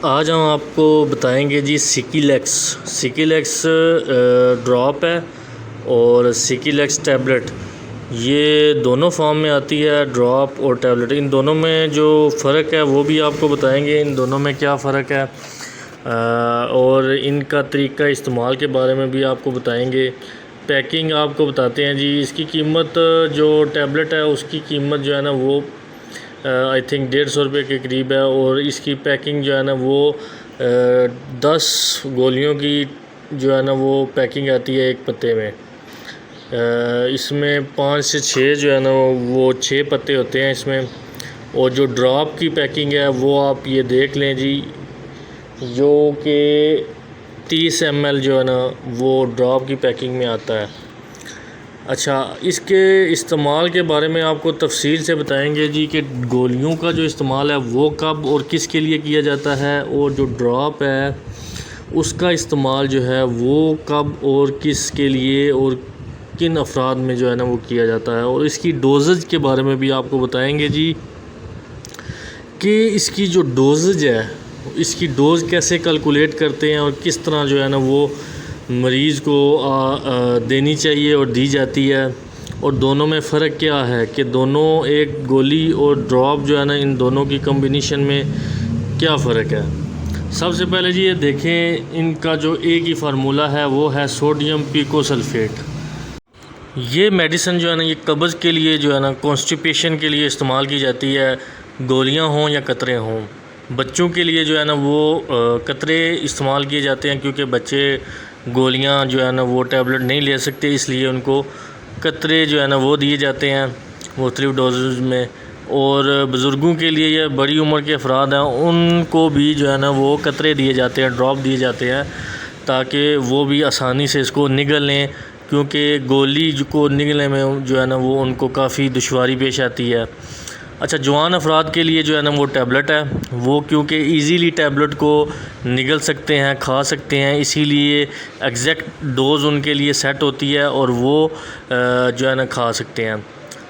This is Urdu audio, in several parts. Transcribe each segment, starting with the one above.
آج ہم آپ کو بتائیں گے جی سیکیلیکس ڈراپ ہے اور سیکیلیکس ٹیبلٹ، یہ دونوں فارم میں آتی ہے، ڈراپ اور ٹیبلٹ۔ ان دونوں میں جو فرق ہے وہ بھی آپ کو بتائیں گے، ان دونوں میں کیا فرق ہے، اور ان کا طریقہ استعمال کے بارے میں بھی آپ کو بتائیں گے۔ پیکنگ آپ کو بتاتے ہیں جی، اس کی قیمت جو ٹیبلٹ ہے اس کی قیمت جو ہے نا وہ آئی تھنک 150 روپے کے قریب ہے، اور اس کی پیکنگ جو ہے نا وہ 10 گولیوں کی جو ہے نا وہ پیکنگ آتی ہے ایک پتے میں۔ اس میں 5 سے 6 جو ہے نا وہ 6 پتے ہوتے ہیں اس میں، اور جو ڈراپ کی پیکنگ ہے وہ آپ یہ دیکھ لیں جی، جو کہ 30 ml جو ہے نا وہ ڈراپ کی پیکنگ میں آتا ہے۔ اچھا، اس کے استعمال کے بارے میں آپ کو تفصیل سے بتائیں گے جی کہ گولیوں کا جو استعمال ہے وہ کب اور کس کے لیے کیا جاتا ہے، اور جو ڈراپ ہے اس کا استعمال جو ہے وہ کب اور کس کے لیے اور کن افراد میں جو ہے نا وہ کیا جاتا ہے، اور اس کی ڈوزج کے بارے میں بھی آپ کو بتائیں گے جی کہ اس کی جو ڈوزج ہے، اس کی ڈوز کیسے کیلکولیٹ کرتے ہیں اور کس طرح جو ہے نا وہ مریض کو دینی چاہیے اور دی جاتی ہے، اور دونوں میں فرق کیا ہے کہ دونوں ایک گولی اور ڈراپ جو ہے نا ان دونوں کی کمبینیشن میں کیا فرق ہے۔ سب سے پہلے جی یہ دیکھیں، ان کا جو ایک ہی فارمولہ ہے وہ ہے سوڈیم پیکو سلفیٹ۔ یہ میڈیسن جو ہے نا یہ قبض کے لیے جو ہے نا کانسٹیپیشن کے لیے استعمال کی جاتی ہے، گولیاں ہوں یا قطرے ہوں۔ بچوں کے لیے جو ہے نا وہ قطرے استعمال کیے جاتے ہیں، کیونکہ بچے گولیاں جو ہے نا وہ ٹیبلٹ نہیں لے سکتے، اس لیے ان کو قطرے جو ہے نا وہ دیے جاتے ہیں مختلف ڈوزز میں۔ اور بزرگوں کے لیے یا بڑی عمر کے افراد ہیں ان کو بھی جو ہے نا وہ قطرے دیے جاتے ہیں، ڈراپ دیے جاتے ہیں، تاکہ وہ بھی آسانی سے اس کو نگل لیں، کیونکہ گولی کو نگلنے میں جو ہے نا وہ ان کو کافی دشواری پیش آتی ہے۔ اچھا، جوان افراد کے لیے جو ہے نا وہ ٹیبلٹ ہے، وہ کیونکہ ایزیلی ٹیبلٹ کو نگل سکتے ہیں، کھا سکتے ہیں، اسی لیے ایگزیکٹ ڈوز ان کے لیے سیٹ ہوتی ہے اور وہ جو ہے نا کھا سکتے ہیں۔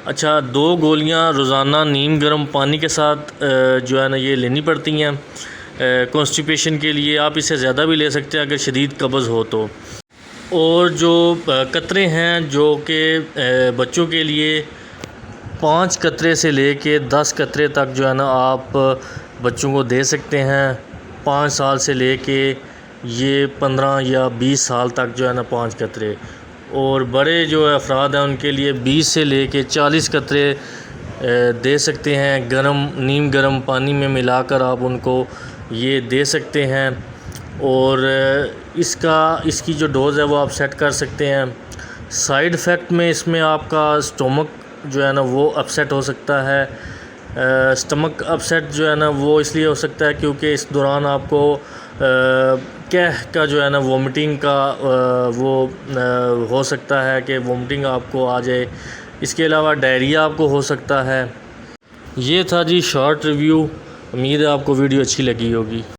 اچھا، 2 گولیاں روزانہ نیم گرم پانی کے ساتھ جو ہے نا یہ لینی پڑتی ہیں کانسٹیپیشن کے لیے۔ آپ اس سے زیادہ بھی لے سکتے ہیں اگر شدید قبض ہو تو۔ اور جو قطرے ہیں جو کہ بچوں کے لیے 5 قطرے سے لے کے 10 قطرے تک جو ہے نا آپ بچوں کو دے سکتے ہیں، 5 سال سے لے کے یہ 15 یا 20 سال تک جو ہے نا 5 قطرے، اور بڑے جو افراد ہیں ان کے لیے 20 سے لے کے 40 قطرے دے سکتے ہیں، نیم گرم پانی میں ملا کر آپ ان کو یہ دے سکتے ہیں، اور اس کی جو ڈوز ہے وہ آپ سیٹ کر سکتے ہیں۔ سائیڈ ایفیکٹ میں اس میں آپ کا سٹومک جو ہے نا وہ اپسیٹ ہو سکتا ہے۔ سٹمک اپسیٹ جو ہے نا وہ اس لیے ہو سکتا ہے کیونکہ اس دوران آپ کو کا جو ہے نا وومٹنگ کا وہ ہو سکتا ہے کہ وومٹنگ آپ کو آ جائے، اس کے علاوہ ڈائریا آپ کو ہو سکتا ہے۔ یہ تھا جی شارٹ ریویو، امید ہے آپ کو ویڈیو اچھی لگی ہوگی۔